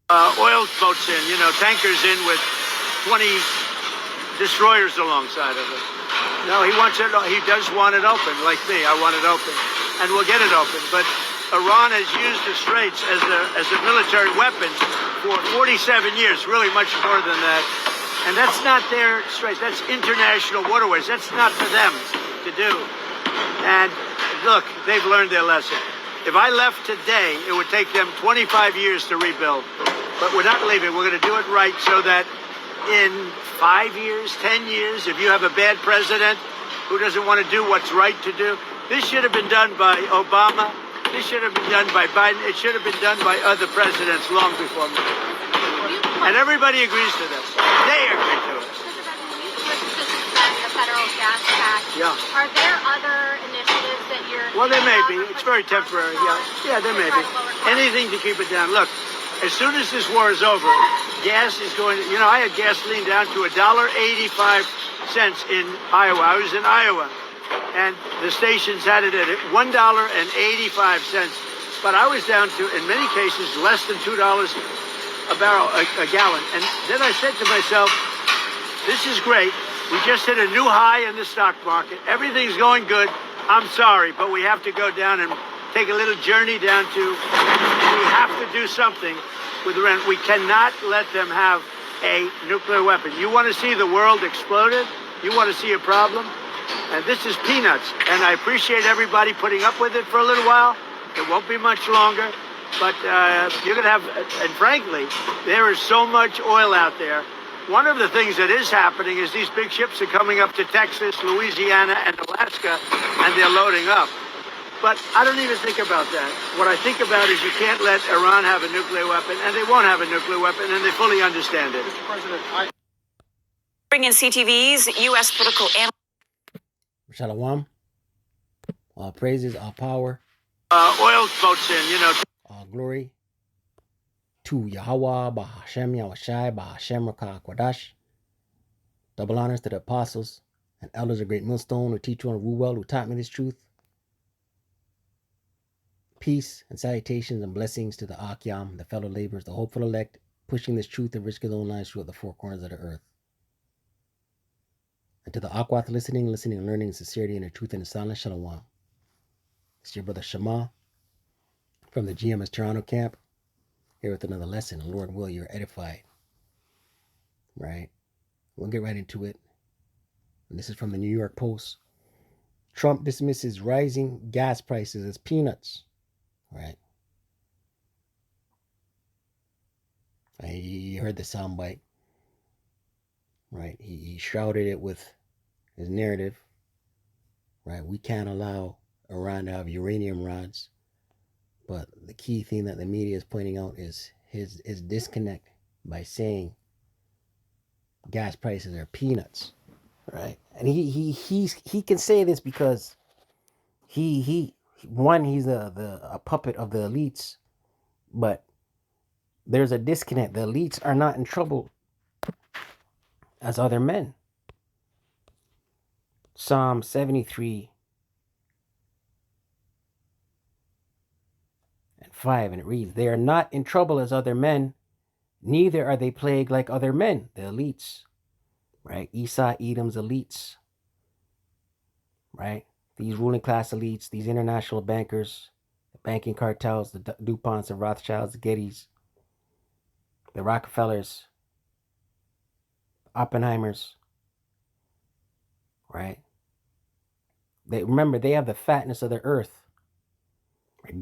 Oil boats in, tankers in with 20 destroyers alongside of it. No, he wants it. He does want it open, like me. I want it open, and we'll get it open. But Iran has used the Straits as a military weapon for 47 years, really much more than that. And that's not their Straits. That's international waterways. That's not for them to do. And look, they've learned their lesson. If I left today, it would take them 25 years to rebuild. But we're not leaving. We're going to do it right so that in 5 years, 10 years, if you have a bad president who doesn't want to do what's right to do, this should have been done by Obama. This should have been done by Biden. It should have been done by other presidents long before me. And everybody agrees to this. They agree to it. The federal gas tax. Yeah. Are there other initiatives that you're... Well, there may be. It's very temporary. Yeah, there may be. Anything to keep it down. Look, as soon as this war is over, gas is going to... I had gasoline down to $1.85 in Iowa. I was in Iowa. And the stations had it at $1.85. But I was down to, in many cases, less than $2 a barrel, a gallon. And then I said to myself, this is great. We just hit a new high in the stock market. Everything's going good. I'm sorry, but we have to go down and take a little journey down to, we have to do something with Iran. We cannot let them have a nuclear weapon. You want to see the world exploded? You want to see a problem? And this is peanuts. And I appreciate everybody putting up with it for a little while. It won't be much longer. But you're going to have, and frankly, there is so much oil out there. One of the things that is happening is these big ships are coming up to Texas, Louisiana, and Alaska, and they're loading up. But I don't even think about that. What I think about is you can't let Iran have a nuclear weapon, and they won't have a nuclear weapon, and they fully understand it. Mr. President, Bring in CTV's U.S. political analyst. Shalom. All praises, all power. Oil boats in, All glory to Yahweh, Bahashem, Yahushai, Bahashem, Rakah, Kwadash. Double honors to the apostles and elders of Great Millstone who teach you and rule well, who taught me this truth. Peace and salutations and blessings to the Akyam, the fellow laborers, the hopeful elect, pushing this truth and risking their own lives throughout the four corners of the earth. And to the Akwath listening, learning, sincerity, and the truth and the silence, Shalom. It's your brother Shema from the GMS Toronto camp, here with another lesson. Lord will, you're edified. Right? We'll get right into it. And this is from the New York Post. Trump dismisses rising gas prices as peanuts. Right? You heard the soundbite. Right? He shrouded it with his narrative. Right? We can't allow Iran to have uranium rods. But the key thing that the media is pointing out is his disconnect by saying gas prices are peanuts, right? And he can say this because he's a puppet of the elites, but there's a disconnect. The elites are not in trouble as other men. Psalm 73 and 5, and it reads, they are not in trouble as other men, neither are they plagued like other men, the elites, right? Esau, Edom's elites, right? These ruling class elites, these international bankers, the banking cartels, the DuPonts, the Rothschilds, the Gettys, the Rockefellers, Oppenheimers, right? They have the fatness of the earth.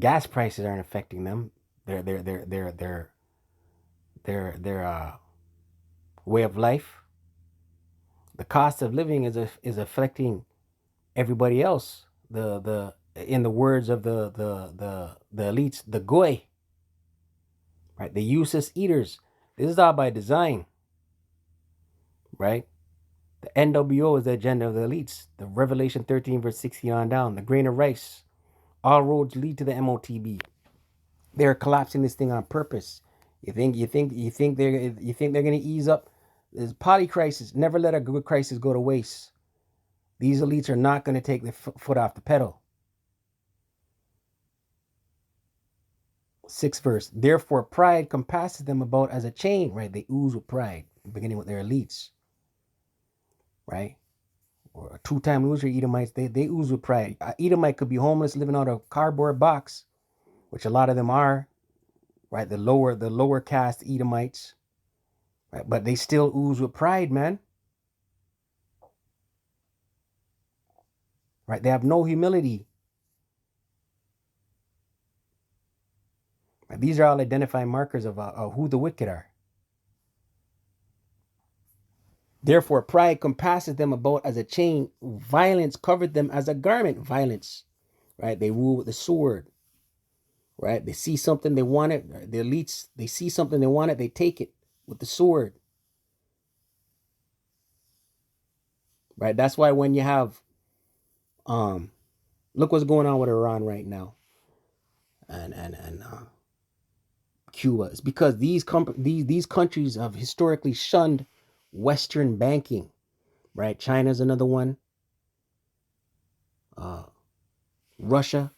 Gas prices aren't affecting them. Their way of life. The cost of living is affecting everybody else. The in the words of the elites, the goy. Right, the useless eaters. This is all by design. Right? The NWO is the agenda of the elites. The Revelation 13 verse 16 on down. The grain of rice. All roads lead to the MOTB. They're collapsing this thing on purpose. You think they're gonna ease up? There's poly crisis. Never let a good crisis go to waste. These elites are not gonna take their foot off the pedal. Sixth verse. Therefore, pride compasses them about as a chain, right? They ooze with pride, beginning with their elites, right? Or a two-time loser Edomites, they ooze with pride. Edomite could be homeless, living out of a cardboard box, which a lot of them are, right? The lower caste Edomites, right? But they still ooze with pride, man. Right? They have no humility. Right? These are all identifying markers of who the wicked are. Therefore, pride compasses them about as a chain. Violence covered them as a garment. Violence, right? They rule with the sword, right? They see something, they want it. Right? The elites, they see something, they want it, they take it with the sword. Right? That's why when you have, look what's going on with Iran right now, and Cuba. It's because these countries have historically shunned Western banking. Right? China's another one. Russia.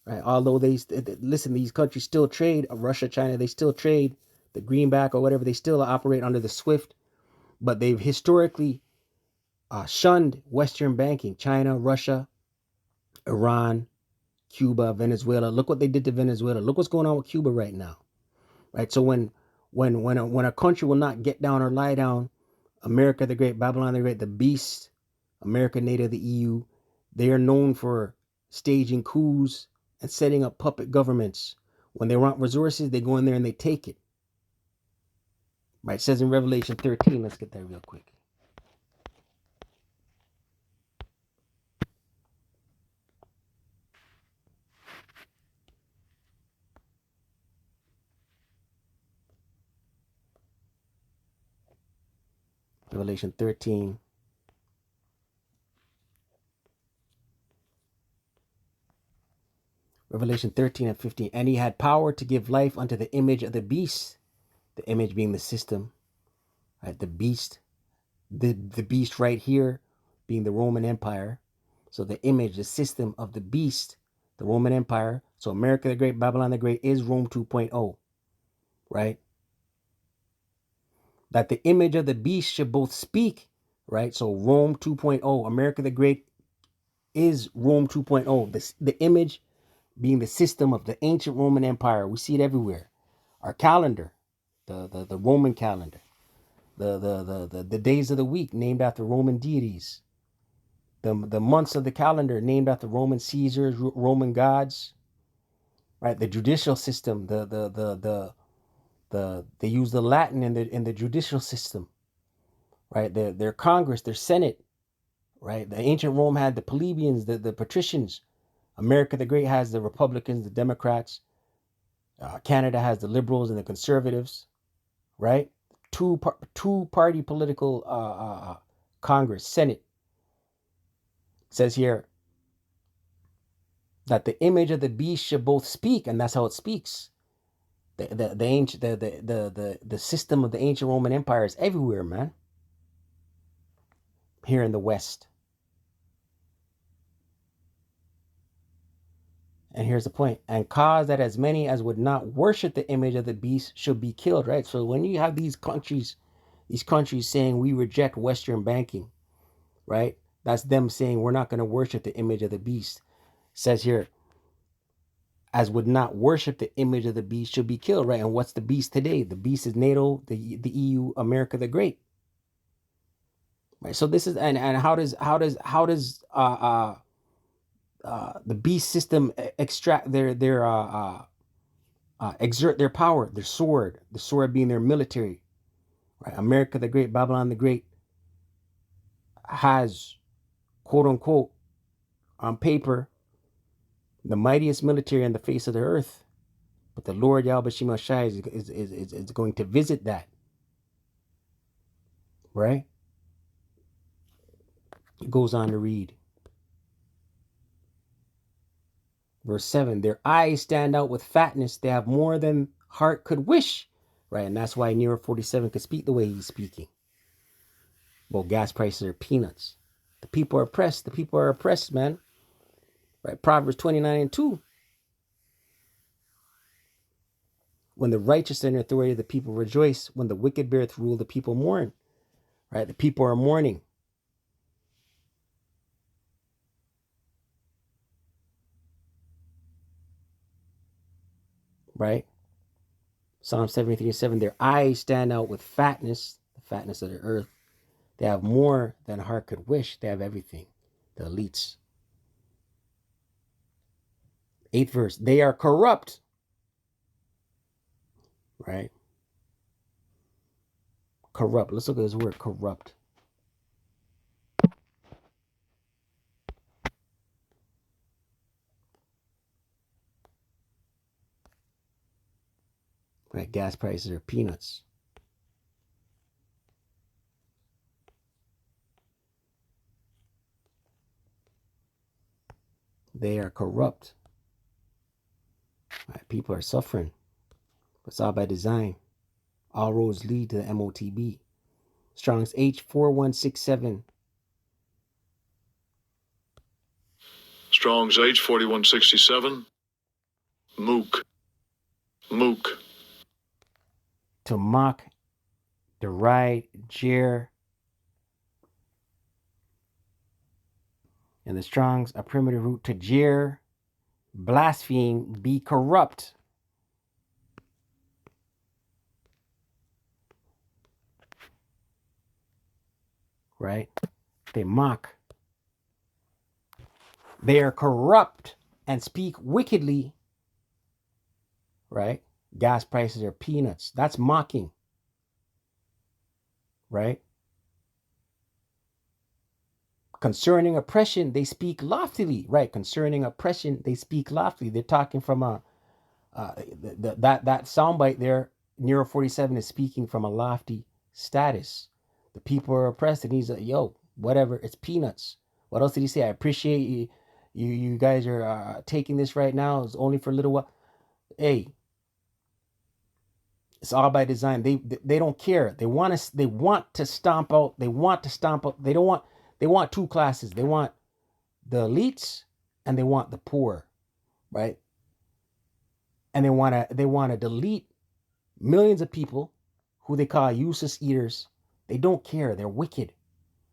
Right? Although they listen, these countries still trade. Russia, China, they still trade the greenback or whatever. They still operate under the SWIFT, but they've historically shunned Western banking. China, Russia, Iran, Cuba, Venezuela. Look what they did to Venezuela. Look what's going on with Cuba right now. Right. So when a country will not get down or lie down, America the Great, Babylon the Great, the beast, America, native, the EU, they are known for staging coups and setting up puppet governments. When they want resources, they go in there and they take it. Right. It says in Revelation 13. Let's get that real quick. Revelation 13. Revelation 13 and 15. And he had power to give life unto the image of the beast. The image being the system. Right? The beast. The beast right here being the Roman Empire. So the image, the system of the beast, the Roman Empire. So America the Great, Babylon the Great is Rome 2.0. Right? That the image of the beast should both speak. Right? So Rome 2.0. America the Great is Rome 2.0. The image being the system of the ancient Roman Empire. We see it everywhere. Our calendar, the Roman calendar, the days of the week named after Roman deities, the months of the calendar named after Roman Caesars, Roman gods, right? The judicial system, they use the Latin in the judicial system, right? Their Congress, their Senate, right? The ancient Rome had the plebeians, the patricians. America the Great has the Republicans, the Democrats. Canada has the Liberals and the Conservatives, right? Two party political Congress, Senate. It says here that the image of the beast should both speak, and that's how it speaks. The ancient the system of the ancient Roman Empire is everywhere, man. Here in the West. And here's the point. And cause that as many as would not worship the image of the beast should be killed, right? So when you have these countries saying we reject Western banking, right? That's them saying we're not going to worship the image of the beast. It says here, as would not worship the image of the beast should be killed, right? And what's the beast today? The beast is NATO, the EU, America the Great. Right. So this is and how does the beast system extract exert their power, their sword, the sword being their military, right? America the Great, Babylon the Great has, quote unquote, on paper, the mightiest military on the face of the earth, but the Lord Yahweh Shai is going to visit that, right? It goes on to read. Verse 7, their eyes stand out with fatness. They have more than heart could wish. Right, and that's why Nero 47 could speak the way he's speaking. Well, gas prices are peanuts. The people are oppressed. The people are oppressed, man. Right, Proverbs 29 and 2. When the righteous are in authority, the people rejoice. When the wicked beareth rule, the people mourn. Right? The people are mourning. Right? Psalm 73:7. Their eyes stand out with fatness, the fatness of the earth. They have more than heart could wish. They have everything. The elites. 8th verse. They are corrupt. Right? Corrupt. Let's look at this word, corrupt. Right? Gas prices are peanuts. They are corrupt. Right? People are suffering. It's all by design. All roads lead to the MOTB. Strong's H4167. Strong's H4167. Mook. Mook. To mock, deride, jeer. And the Strong's a primitive root to jeer, blaspheme, be corrupt. Right? They mock. They are corrupt and speak wickedly. Right? Gas prices are peanuts. That's mocking. Right? Concerning oppression, they speak loftily. Right? Concerning oppression, they speak loftily. They're talking from that soundbite there. Nero 47 is speaking from a lofty status. The people are oppressed, and he's like, yo, whatever, it's peanuts. What else did he say? I appreciate you. You guys are taking this right now. It's only for a little while. Hey, it's all by design. They don't care. They want to stomp out. They want to stomp out. They want two classes. They want the elites and they want the poor, right? And they want to delete millions of people who they call useless eaters. They don't care. They're wicked.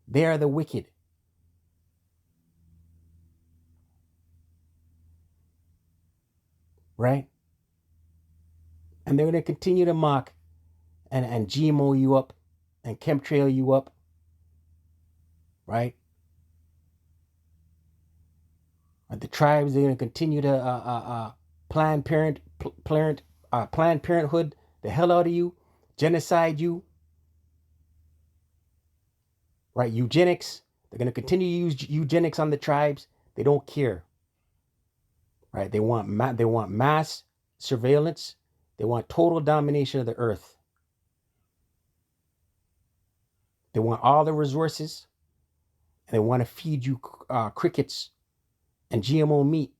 They are the wicked. Right? And they're going to continue to mock and GMO you up and chemtrail you up. Right? And the tribes, they're going to continue to Planned Parenthood the hell out of you, genocide you. Right? Eugenics. They're going to continue to use eugenics on the tribes. They don't care. Right? They want mass surveillance. They want total domination of the earth. They want all the resources. And they want to feed you crickets and GMO meat.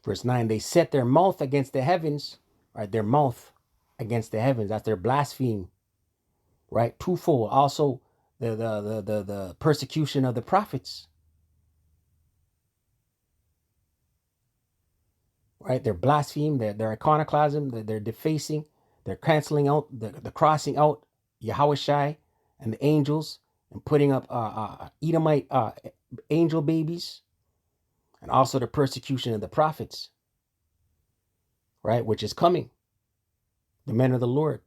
Verse 9, they set their mouth against the heavens. Right? Their mouth against the heavens. That's their blaspheme. Right? Twofold. Also, the persecution of the prophets. Right? They're blaspheme, their iconoclasm, they're defacing, they're canceling out, the crossing out Yahushai and the angels and putting up Edomite angel babies, and also the persecution of the prophets, right? Which is coming, the men of the Lord.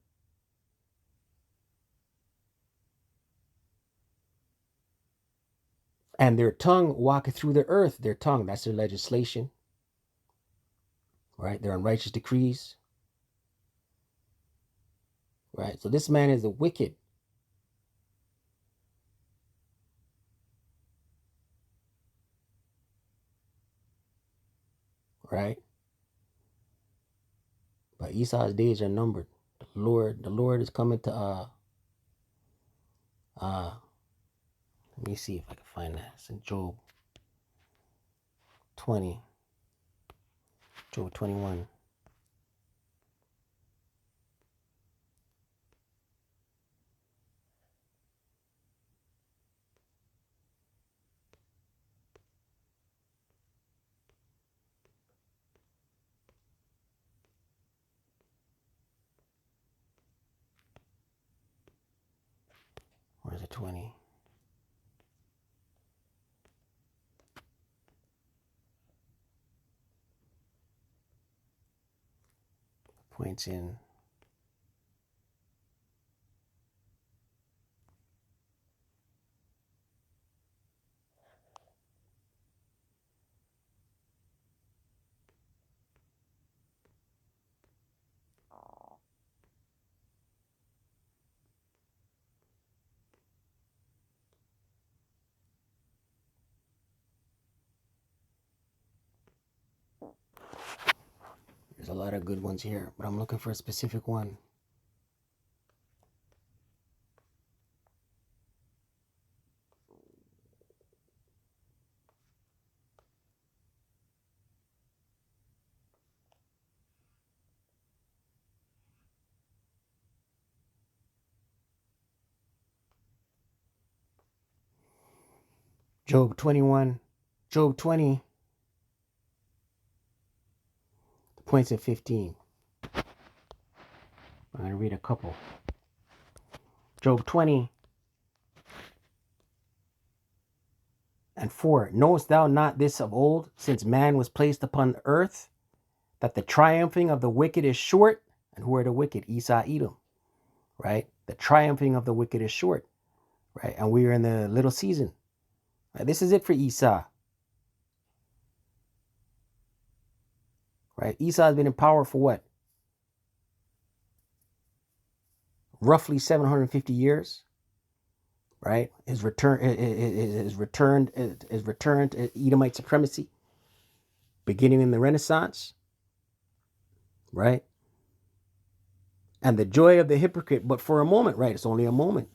And their tongue walketh through the earth, their tongue, that's their legislation. Right? Their unrighteous decrees. Right? So this man is the wicked. Right? But Esau's days are numbered. The Lord is coming to let me see if I can find that. It's in Job 20. Job 21. points in. There's a lot of good ones here, but I'm looking for a specific one. Job 21, Job 20, the points at 15. I'm going to read a couple. Job 20 and 4. Knowest thou not this of old, since man was placed upon earth, that the triumphing of the wicked is short? And who are the wicked? Esau, Edom, right? The triumphing of the wicked is short, right? And we are in the little season. Right? This is it for Esau. Right? Esau has been in power for what? Roughly 750 years. Right? His returned Edomite supremacy, beginning in the Renaissance. Right? And the joy of the hypocrite, but for a moment, right? It's only a moment.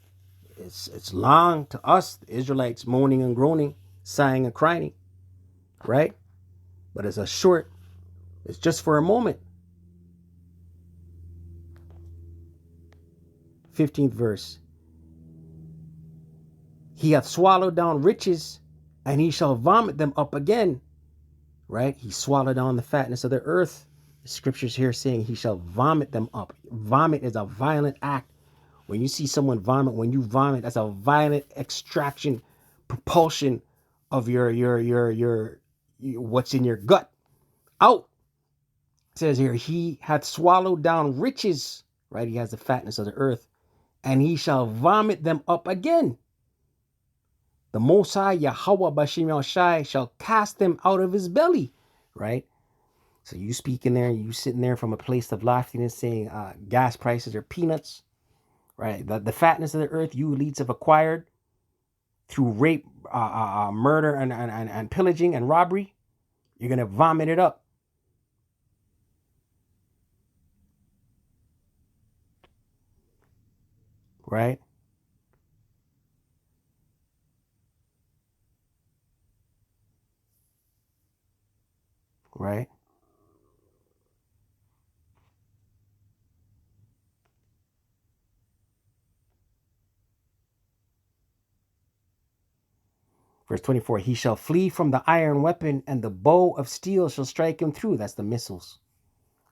It's long to us, the Israelites, moaning and groaning, sighing and crying, right? But it's it's just for a moment. 15th verse. He hath swallowed down riches, and he shall vomit them up again, right? He swallowed down the fatness of the earth. The scriptures here saying he shall vomit them up. Vomit is a violent act. When you see someone vomit, when you vomit, that's a violent extraction, propulsion of your what's in your gut out. It says here, he hath swallowed down riches, right? He has the fatness of the earth, and he shall vomit them up again. The Most High Yahweh Bashim Shai shall cast them out of his belly, right? So you speaking there, you sitting there from a place of loftiness saying gas prices are peanuts. Right, the fatness of the earth you elites have acquired through rape, murder, and pillaging and robbery. You're gonna vomit it up. Right? Right? Verse 24, he shall flee from the iron weapon, and the bow of steel shall strike him through. That's the missiles.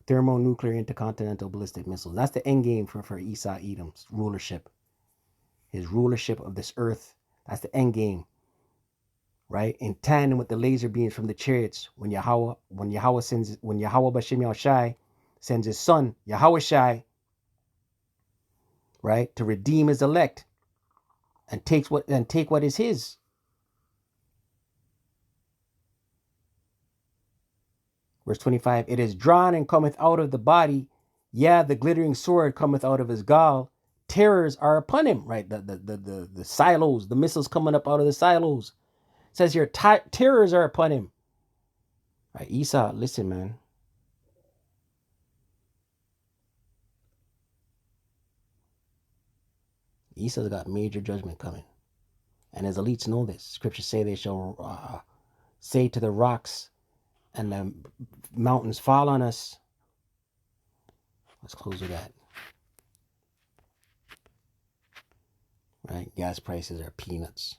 Thermonuclear intercontinental ballistic missiles. That's the end game for Esau Edom's rulership. His rulership of this earth. That's the end game. Right? In tandem with the laser beams from the chariots, when Yahweh Bashim Yahushai sends his son, Yahweh Shai, right, to redeem his elect and take what is his. Verse 25, it is drawn and cometh out of the body. Yeah, the glittering sword cometh out of his gall. Terrors are upon him, right? The silos, the missiles coming up out of the silos. It says here, terrors are upon him. Right, Esau, listen, man. Esau's got major judgment coming. And his elites know this. Scriptures say they shall say to the rocks and the mountains, fall on us. Let's close with that. Right? Gas prices are peanuts.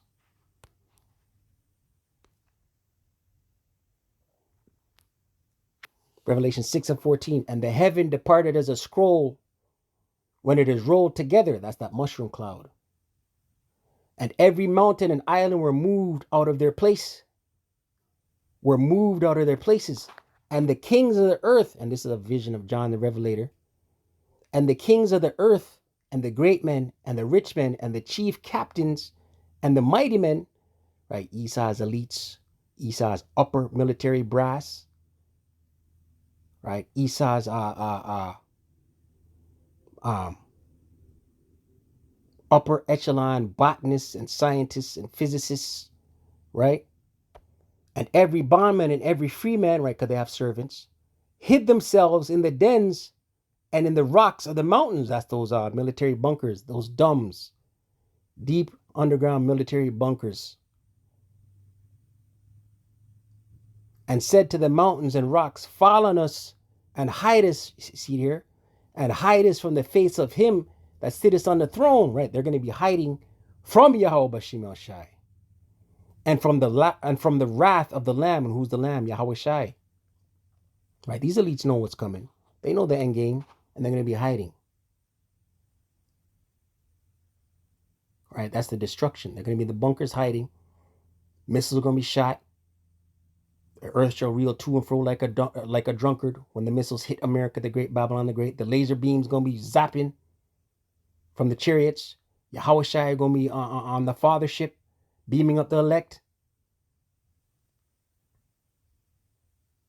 Revelation 6 and 14. And the heaven departed as a scroll when it is rolled together. That's that mushroom cloud. And every mountain and island were moved out of their place. Were moved out of their places. And the kings of the earth, and this is a vision of John the Revelator, And the kings of the earth, and the great men, and the rich men, and the chief captains, and the mighty men, right? Esau's elites, Esau's upper military brass, right? Esau's upper echelon botanists and scientists and physicists, right? And every bondman and every free man, right, because they have servants, hid themselves in the dens and in the rocks of the mountains. That's those military bunkers, those dumbs, deep underground military bunkers. And said to the mountains and rocks, fall on us and hide us, see here, and hide us from the face of him that sitteth on the throne, right? They're going to be hiding from Yahweh Bashim El Shai. And from the wrath of the Lamb, and who's the Lamb? Yahweh Shai. Right? These elites know what's coming. They know the end game, and they're going to be hiding. Right? That's the destruction. They're going to be in the bunkers hiding. Missiles are going to be shot. The earth shall reel to and fro like a drunkard when the missiles hit America, the great Babylon the Great. The laser beams going to be zapping from the chariots. Yahweh Shai going to be on the fathership, beaming up the elect.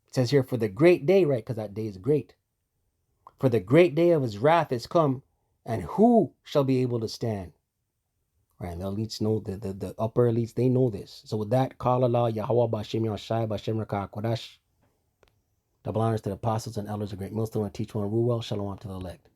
It says here, for the great day, right? Because that day is great. For the great day of his wrath is come, and who shall be able to stand? Right, the elites know, the upper elites, they know this. So with that, call Allah, Yahweh, Bashim Yashai, Bashim Rakah Kodash. Double honors to the apostles and elders of Great Millstone and teach one rule well. Shalom to the elect.